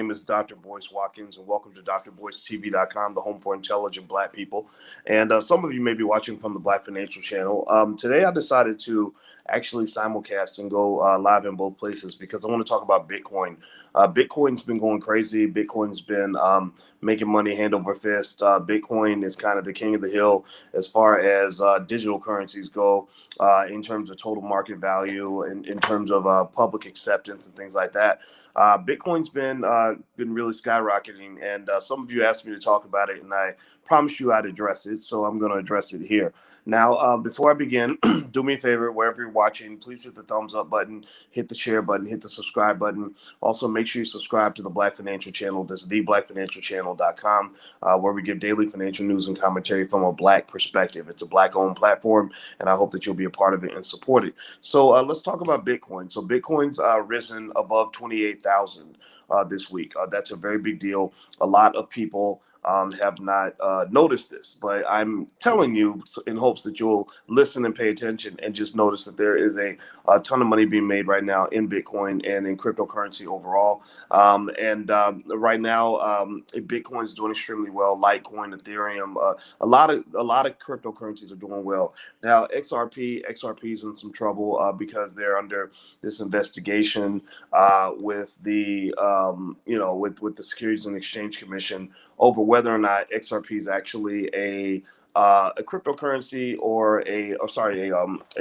name is Dr. Boyce Watkins, and welcome to drboycetv.com, the home for intelligent Black people. And some of you may be watching from the Black Financial Channel. Today, I decided to actually simulcast and go live in both places because I want to talk about Bitcoin. Bitcoin's been going crazy. Bitcoin's been making money hand over fist. Bitcoin is kind of the king of the hill as far as digital currencies go in terms of total market value, in terms of public acceptance and things like that. Bitcoin's been really skyrocketing, and some of you asked me to talk about it, and I promised you I'd address it, so I'm going to address it here. Now, before I begin, do me a favor, wherever you're watching, please hit the thumbs up button, hit the share button, hit the subscribe button. Also, make sure you subscribe to the Black Financial Channel. That's theblackfinancialchannel.com, where we give daily financial news and commentary from a Black perspective. It's a Black-owned platform, and I hope that you'll be a part of it and support it. So let's talk about Bitcoin. So Bitcoin's risen above 28,000 this week. That's a very big deal. A lot of people have not noticed this, but I'm telling you in hopes that you'll listen and pay attention and just notice that there is a ton of money being made right now in Bitcoin and in cryptocurrency overall. Right now, Bitcoin is doing extremely well. Litecoin, Ethereum, a lot of cryptocurrencies are doing well. Now, XRP is in some trouble because they're under this investigation with the with the Securities and Exchange Commission over whether or not XRP is actually a cryptocurrency or a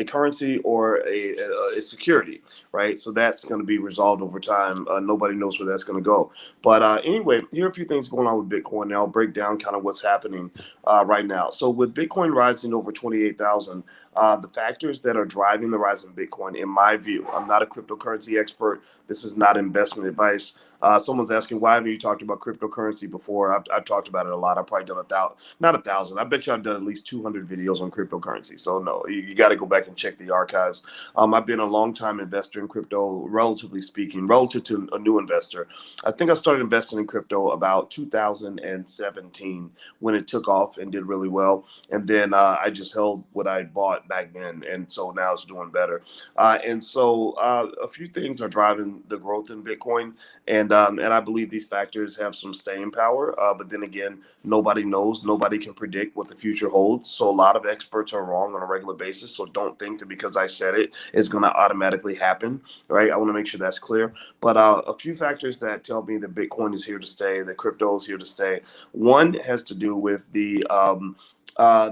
currency or a security, right? So that's going to be resolved over time. Nobody knows where that's going to go. But anyway, here are a few things going on with Bitcoin. And I'll break down kind of what's happening right now. So with Bitcoin rising over 28,000, the factors that are driving the rise in Bitcoin, in my view, I'm not a cryptocurrency expert. This is not investment advice. Someone's asking, why haven't you talked about cryptocurrency before? I've talked about it a lot. I've probably done not 1,000. I bet you I've done at least 200 videos on cryptocurrency. So no, you got to go back and check the archives. I've been a long-time investor in crypto, relatively speaking, relative to a new investor. I think I started investing in crypto about 2017 when it took off and did really well. And then I just held what I bought back then. And so now it's doing better. A few things are driving the growth in Bitcoin. And I believe these factors have some staying power. But then again, nobody knows. Nobody can predict what the future holds. So a lot of experts are wrong on a regular basis. So don't think that because I said it, it's going to automatically happen, right? I want to make sure that's clear. But a few factors that tell me that Bitcoin is here to stay, that crypto is here to stay. One has to do with the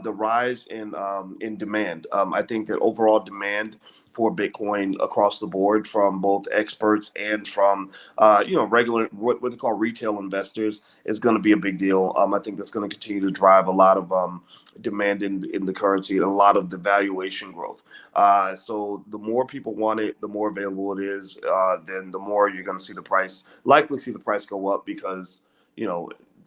rise in demand. I think that overall demand for Bitcoin across the board from both experts and from regular what they call retail investors is going to be a big deal. I think that's going to continue to drive a lot of demand in the currency and a lot of the valuation growth. So the more people want it, the more available it is, then the more you're going to likely see the price go up because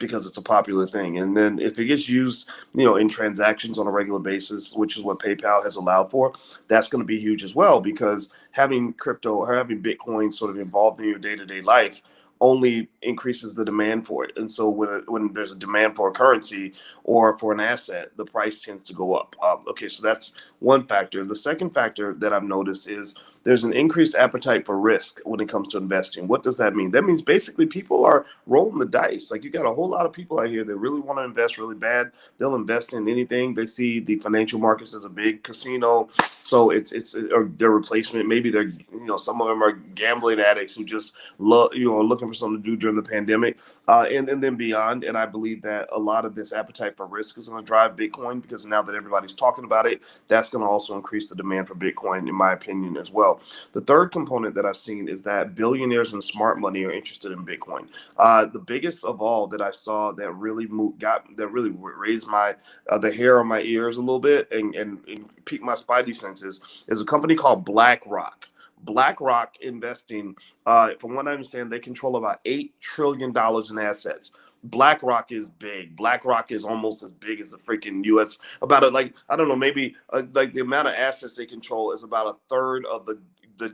it's a popular thing. And then if it gets used, in transactions on a regular basis, which is what PayPal has allowed for, that's going to be huge as well, because having crypto or having Bitcoin sort of involved in your day-to-day life only increases the demand for it. And so when there's a demand for a currency or for an asset, the price tends to go up. Okay, so that's one factor. The second factor that I've noticed is there's an increased appetite for risk when it comes to investing. What does that mean? That means basically people are rolling the dice. Like, you got a whole lot of people out here that really want to invest really bad. They'll invest in anything. They see the financial markets as a big casino. So it's or their replacement. Maybe they're, some of them are gambling addicts who just love, looking for something to do during the pandemic and then beyond. And I believe that a lot of this appetite for risk is going to drive Bitcoin, because now that everybody's talking about it, that's going to also increase the demand for Bitcoin, in my opinion, as well. The third component that I've seen is that billionaires and smart money are interested in Bitcoin. The biggest of all that I saw that really raised my the hair on my ears a little bit and piqued my spidey senses is a company called BlackRock. BlackRock investing, from what I understand, they control about $8 trillion in assets. BlackRock is big. BlackRock is almost as big as the freaking U.S. About it, like, I don't know, maybe like the amount of assets they control is about a third of the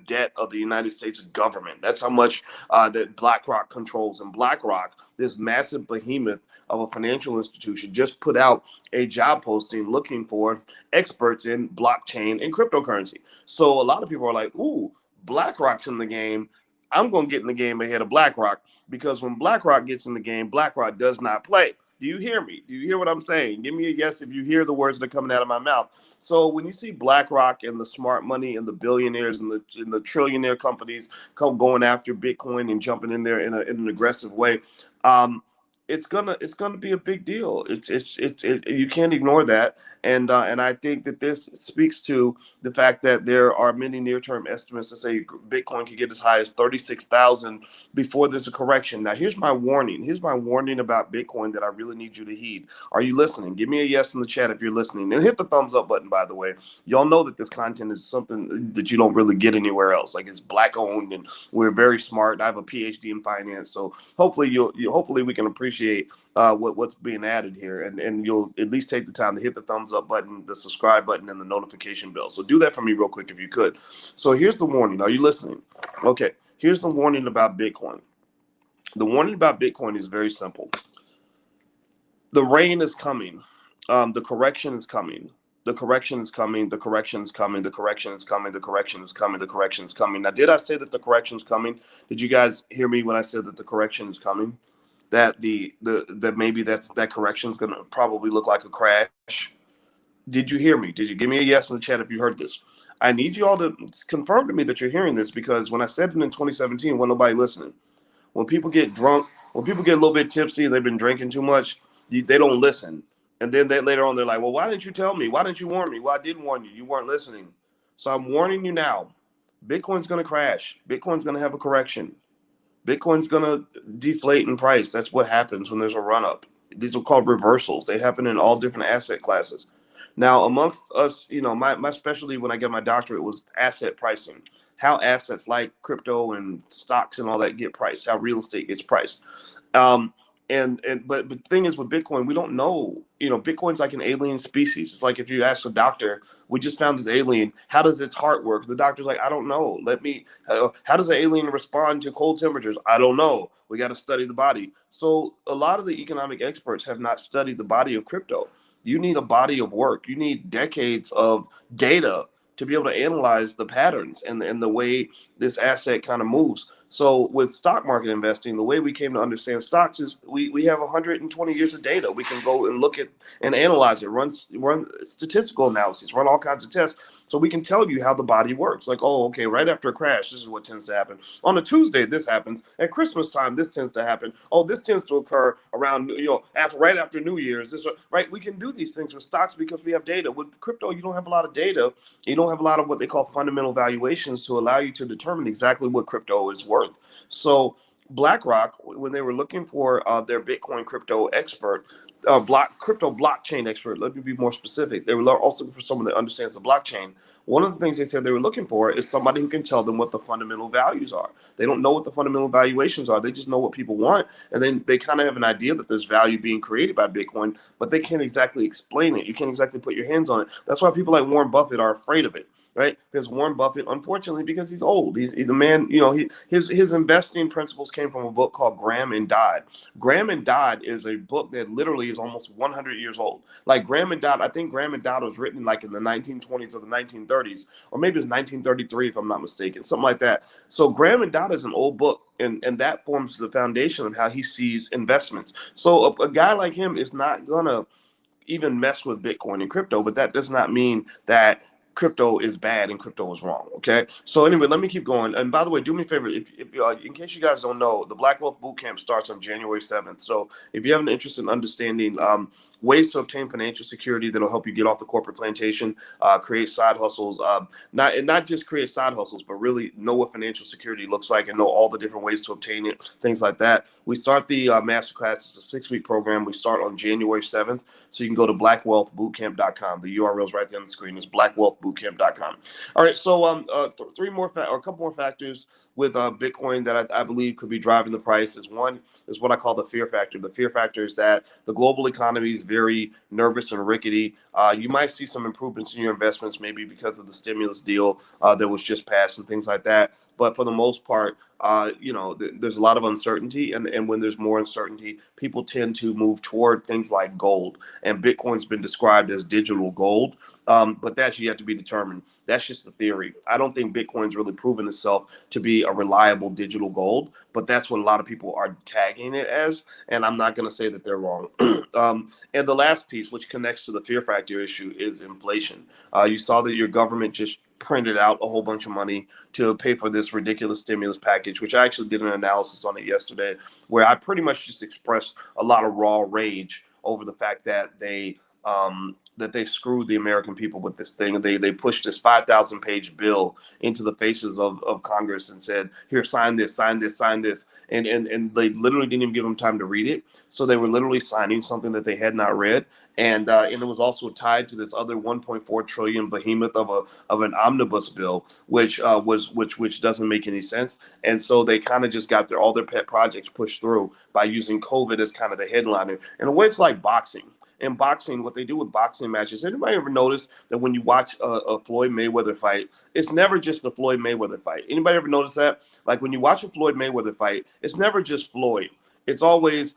debt of the United States government. That's how much that BlackRock controls. And BlackRock, this massive behemoth of a financial institution, just put out a job posting looking for experts in blockchain and cryptocurrency. So a lot of people are like, ooh, BlackRock's in the game. I'm going to get in the game ahead of BlackRock, because when BlackRock gets in the game, BlackRock does not play. Do you hear me? Do you hear what I'm saying? Give me a yes if you hear the words that are coming out of my mouth. So when you see BlackRock and the smart money and the billionaires and the trillionaire companies come going after Bitcoin and jumping in there in an aggressive way, um, it's gonna be a big deal. You can't ignore that. And I think that this speaks to the fact that there are many near-term estimates that say Bitcoin could get as high as 36,000 before there's a correction. Now, here's my warning. Here's my warning about Bitcoin that I really need you to heed. Are you listening? Give me a yes in the chat if you're listening, and hit the thumbs up button. By the way, y'all know that this content is something that you don't really get anywhere else. Like, it's black owned, and we're very smart. I have a PhD in finance, so hopefully hopefully we can appreciate what's being added here, and you'll at least take the time to hit the thumbs up button, the subscribe button, and the notification bell. So do that for me real quick if you could. So here's the warning. Are you listening? Okay. Here's the warning about Bitcoin. The warning about Bitcoin is very simple. The rain is coming. The correction is coming. The correction is coming. The correction is coming. The correction is coming. The correction is coming. The correction is coming. Now, did I say that the correction is coming? Did you guys hear me when I said that the correction is coming? That that maybe that correction is going to probably look like a crash. Did you hear me? Did you give me a yes in the chat if you heard this? I need you all to confirm to me that you're hearing this, because when I said it in 2017, wasn't nobody listening. When people get drunk, when people get a little bit tipsy, they've been drinking too much, they don't listen. And then later on, they're like, well, why didn't you tell me? Why didn't you warn me? Well, I did warn you. You weren't listening. So I'm warning you now. Bitcoin's going to crash. Bitcoin's going to have a correction. Bitcoin's going to deflate in price. That's what happens when there's a run up. These are called reversals. They happen in all different asset classes. Now, amongst us, my specialty when I get my doctorate was asset pricing, how assets like crypto and stocks and all that get priced, how real estate gets priced. Um, but the thing is, with Bitcoin, we don't know. Bitcoin's like an alien species. It's like if you ask a doctor, we just found this alien. How does its heart work? The doctor's like, I don't know. How does an alien respond to cold temperatures? I don't know. We got to study the body. So a lot of the economic experts have not studied the body of crypto. You need a body of work. You need decades of data to be able to analyze the patterns and the way this asset kind of moves. So with stock market investing, the way we came to understand stocks is we have 120 years of data. We can go and look at and analyze it, run statistical analyses, run all kinds of tests. So we can tell you how the body works. Like, oh, okay, right after a crash, this is what tends to happen. On a Tuesday, this happens. At Christmas time, this tends to happen. Oh, this tends to occur around, right after New Year's. Right? We can do these things with stocks because we have data. With crypto, you don't have a lot of data. You don't have a lot of what they call fundamental valuations to allow you to determine exactly what crypto is worth. So BlackRock, when they were looking for their Bitcoin crypto expert, crypto blockchain expert, let me be more specific. They were also looking for someone that understands the blockchain. One of the things they said they were looking for is somebody who can tell them what the fundamental values are. They don't know what the fundamental valuations are. They just know what people want. And then they kind of have an idea that there's value being created by Bitcoin, but they can't exactly explain it. You can't exactly put your hands on it. That's why people like Warren Buffett are afraid of it, right? Because Warren Buffett, unfortunately, because he's old, he's the man, his investing principles came from a book called Graham and Dodd. Graham and Dodd is a book that literally is almost 100 years old. Like Graham and Dodd, I think Graham and Dodd was written like in the 1920s or the 1930s, or maybe it's 1933 if I'm not mistaken, something like that. So Graham and Dodd is an old book, and that forms the foundation of how he sees investments. So a guy like him is not gonna even mess with Bitcoin and crypto, but that does not mean that crypto is bad and crypto is wrong. Okay. So anyway, let me keep going. And by the way, do me a favor. If in case you guys don't know, the Black Wealth Bootcamp starts on January 7th. So if you have an interest in understanding ways to obtain financial security that'll help you get off the corporate plantation, create side hustles, not just create side hustles, but really know what financial security looks like and know all the different ways to obtain it, things like that. We start the masterclass. It's a 6-week program. We start on January 7th. So you can go to blackwealthbootcamp.com. The URL is right there on the screen. It's blackwealthbootcamp.com. All right. So a couple more factors with Bitcoin that I believe could be driving the price is one is what I call the fear factor. The fear factor is that the global economy is very nervous and rickety. You might see some improvements in your investments, maybe because of the stimulus deal that was just passed and things like that. but for the most part, there's a lot of uncertainty, and when there's more uncertainty, people tend to move toward things like gold. And Bitcoin's been described as digital gold, but that's yet to be determined. That's just the theory. I don't think Bitcoin's really proven itself to be a reliable digital gold, but that's what a lot of people are tagging it as, and I'm not going to say that they're wrong. And the last piece, which connects to the fear factor issue, is inflation. You saw that your government just printed out a whole bunch of money to pay for this ridiculous stimulus package, which I actually did an analysis on it yesterday, where I pretty much just expressed a lot of raw rage over the fact that they screwed the American people with this thing. They pushed this 5,000 page bill into the faces of Congress and said, here, sign this, sign this, sign this. And they literally didn't even give them time to read it. So they were literally signing something that they had not read. And it was also tied to this other 1.4 trillion behemoth of an omnibus bill, which doesn't make any sense. And so they kind of just got all their pet projects pushed through by using COVID as kind of the headliner. In a way, it's like boxing. In boxing, what they do with boxing matches, anybody ever notice that when you watch a Floyd Mayweather fight, it's never just the Floyd Mayweather fight? Anybody ever notice that? Like when you watch a Floyd Mayweather fight, it's never just Floyd. It's always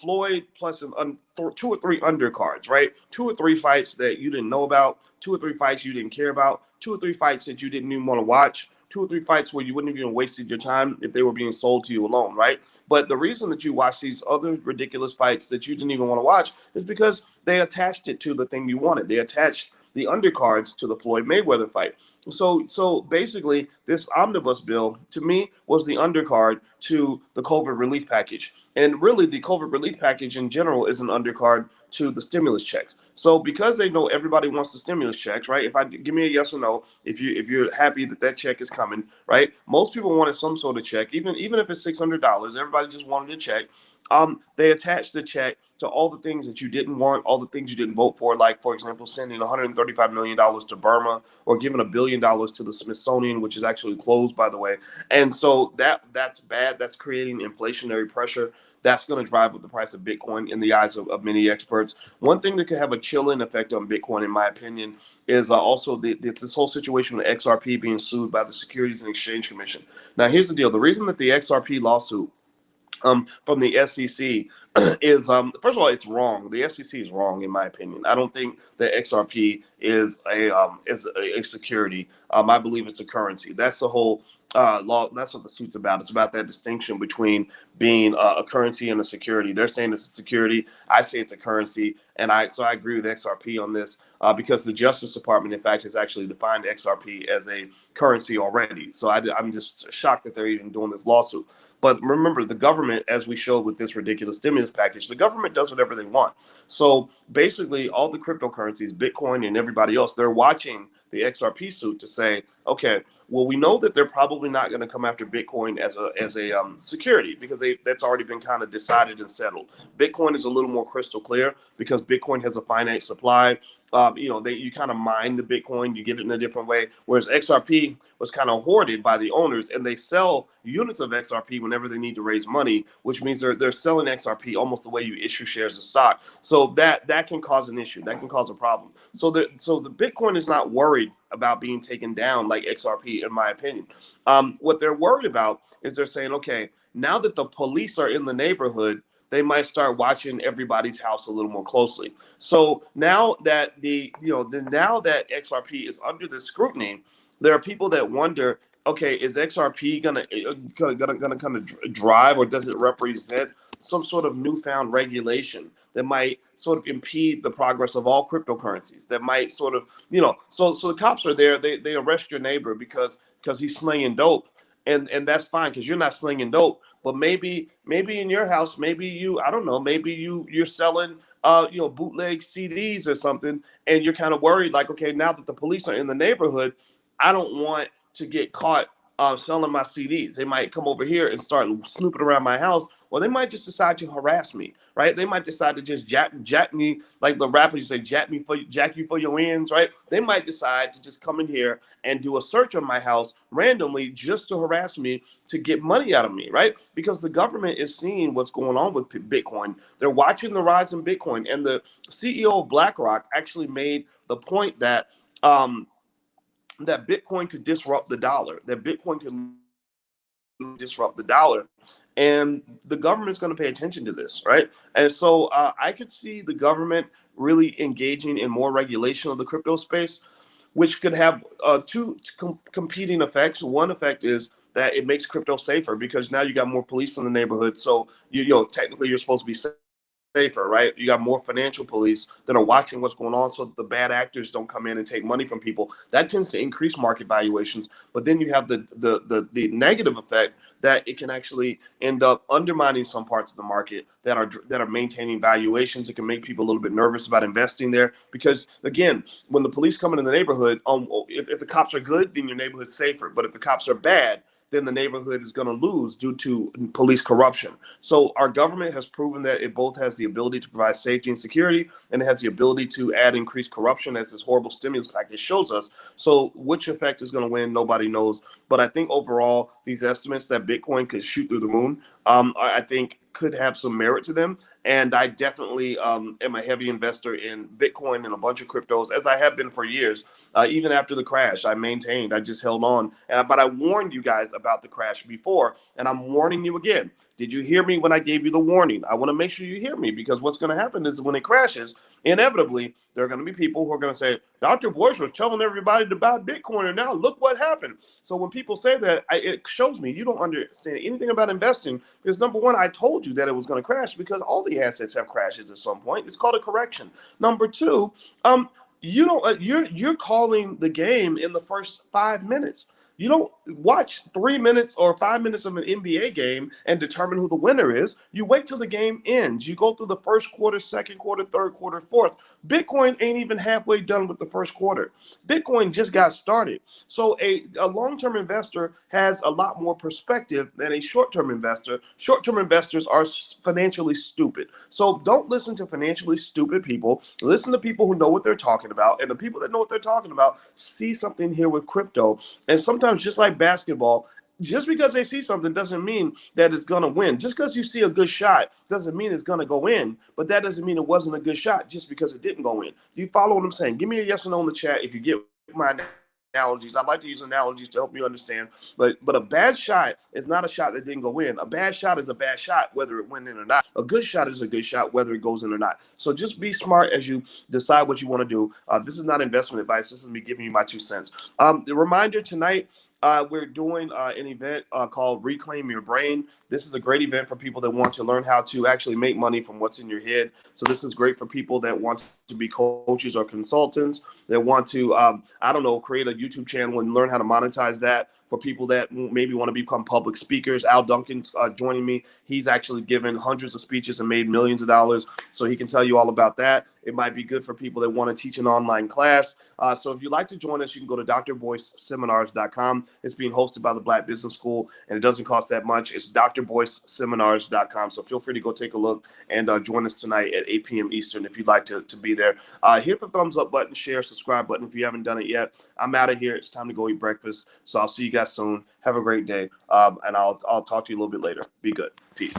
Floyd plus two or three undercards, right? Two or three fights that you didn't know about, two or three fights you didn't care about, two or three fights that you didn't even want to watch, two or three fights where you wouldn't have even wasted your time if they were being sold to you alone, right? But the reason that you watch these other ridiculous fights that you didn't even want to watch is because they attached it to the thing you wanted. They attached the undercards to the Floyd Mayweather fight. So basically, this omnibus bill, to me, was the undercard to the COVID relief package. And really, the COVID relief package in general is an undercard to the stimulus checks. So because they know everybody wants the stimulus checks, right? If I give me a yes or no, if you're happy that check is coming, right? Most people wanted some sort of check, even if it's $600. Everybody just wanted a check. They attached the check to all the things that you didn't want, all the things you didn't vote for, like, for example, sending $135 million to Burma or giving $1 billion to the Smithsonian, which is actually closed, by the way. And so that's bad. That's creating inflationary pressure. That's going to drive up the price of Bitcoin in the eyes of many experts. One thing that could have a chilling effect on Bitcoin, in my opinion, is also it's this whole situation with XRP being sued by the Securities and Exchange Commission. Now, here's the deal. The reason that the XRP lawsuit from the SEC is first of all, it's wrong. The SEC is wrong, in my opinion. I don't think that XRP is a security. I believe it's a currency. That's the whole law. That's what the suit's about. It's about that distinction between being a currency and a security. They're saying it's a security. I say it's a currency, and I agree with XRP on this because the Justice Department, in fact, has actually defined XRP as a currency already. So I'm just shocked that they're even doing this lawsuit. But remember, the government, as we showed with this ridiculous stimulus package, the government does whatever they want. So basically, all the cryptocurrencies, Bitcoin and everybody else, they're watching the XRP suit to say, okay, well, we know that they're probably not going to come after Bitcoin as a security because that's already been kind of decided and settled. Bitcoin is a little more crystal clear because Bitcoin has a finite supply. You kind of mine the Bitcoin, you get it in a different way. Whereas XRP was kind of hoarded by the owners, and they sell units of XRP whenever they need to raise money, which means they're selling XRP almost the way you issue shares of stock. So that can cause an issue. That can cause a problem. So the Bitcoin is not worried about being taken down like XRP, in my opinion. What they're worried about is they're saying, okay, now that the police are in the neighborhood, they might start watching everybody's house a little more closely. So now that now that XRP is under this scrutiny, there are people that wonder, okay, is XRP gonna kind of drive, or does it represent some sort of newfound regulation that might sort of impede the progress of all cryptocurrencies? That might sort of, so the cops are there, they arrest your neighbor because he's slinging dope, and that's fine because you're not slinging dope. But maybe in your house, I don't know, maybe you're selling bootleg CDs or something, and you're kind of worried, like, okay, now that the police are in the neighborhood, I don't want to get caught selling my CDs. They might come over here and start snooping around my house, or they might just decide to harass me, right? They might decide to just jack me, like the rappers say, jack you for your ends, right? They might decide to just come in here and do a search on my house randomly just to harass me to get money out of me, right? Because the government is seeing what's going on with Bitcoin. They're watching the rise in Bitcoin, and the CEO of BlackRock actually made the point that that Bitcoin could disrupt the dollar, that Bitcoin could disrupt the dollar. And the government's going to pay attention to this, right? And so I could see the government really engaging in more regulation of the crypto space, which could have two competing effects. One effect is that it makes crypto safer because now you got more police in the neighborhood. So technically you're supposed to be safer, right? You got more financial police that are watching what's going on so that the bad actors don't come in and take money from people. That tends to increase market valuations. But then you have the negative effect that it can actually end up undermining some parts of the market that are maintaining valuations. It can make people a little bit nervous about investing there because, again, when the police come into the neighborhood, if the cops are good, then your neighborhood's safer. But if the cops are bad, then the neighborhood is going to lose due to police corruption. So our government has proven that it both has the ability to provide safety and security, and it has the ability to add increased corruption, as this horrible stimulus package shows us. So which effect is going to win, nobody knows. But I think overall, these estimates that Bitcoin could shoot through the moon, I think could have some merit to them. And I definitely am a heavy investor in Bitcoin and a bunch of cryptos, as I have been for years. Even after the crash, I just held on. But I warned you guys about the crash before, and I'm warning you again. Did you hear me when I gave you the warning? I want to make sure you hear me, because what's going to happen is when it crashes, inevitably, there are going to be people who are going to say, Dr. Boyce was telling everybody to buy Bitcoin, and now look what happened. So when people say that, it shows me you don't understand anything about investing, because number one, I told you that it was going to crash because all the assets have crashes at some point. It's called a correction. Number two, you don't you're calling the game in the first 5 minutes. You don't watch 3 minutes or 5 minutes of an NBA game and determine who the winner is. You wait till the game ends. You go through the first quarter, second quarter, third quarter, fourth. Bitcoin ain't even halfway done with the first quarter. Bitcoin just got started. So a long-term investor has a lot more perspective than a short-term investor. Short-term investors are financially stupid. So don't listen to financially stupid people. Listen to people who know what they're talking about. And the people that know what they're talking about see something here with crypto. And sometimes, just like basketball, just because they see something doesn't mean that it's going to win. Just because you see a good shot doesn't mean it's going to go in, but that doesn't mean it wasn't a good shot just because it didn't go in. Do you follow what I'm saying? Give me a yes or no in the chat if you get my analogies. I like to use analogies to help you understand. But a bad shot is not a shot that didn't go in. A bad shot is a bad shot, whether it went in or not. A good shot is a good shot, whether it goes in or not. So just be smart as you decide what you want to do. This is not investment advice. This is me giving you my 2 cents. The reminder tonight, we're doing an event called Reclaim Your Brain. This is a great event for people that want to learn how to actually make money from what's in your head. So this is great for people that want to be coaches or consultants, that want to, I don't know, create a YouTube channel and learn how to monetize that. For people that maybe want to become public speakers, Al Duncan's joining me. He's actually given hundreds of speeches and made millions of dollars, so he can tell you all about that. It might be good for people that want to teach an online class. So if you'd like to join us, you can go to drboyceseminars.com. It's being hosted by the Black Business School, and it doesn't cost that much. It's drboyceseminars.com. So feel free to go take a look and join us tonight at 8 p.m. Eastern if you'd like to be there. Hit the thumbs up button, share, subscribe button if you haven't done it yet. I'm out of here. It's time to go eat breakfast. So I'll see you guys soon. Have a great day. And I'll talk to you a little bit later. Be good. Peace.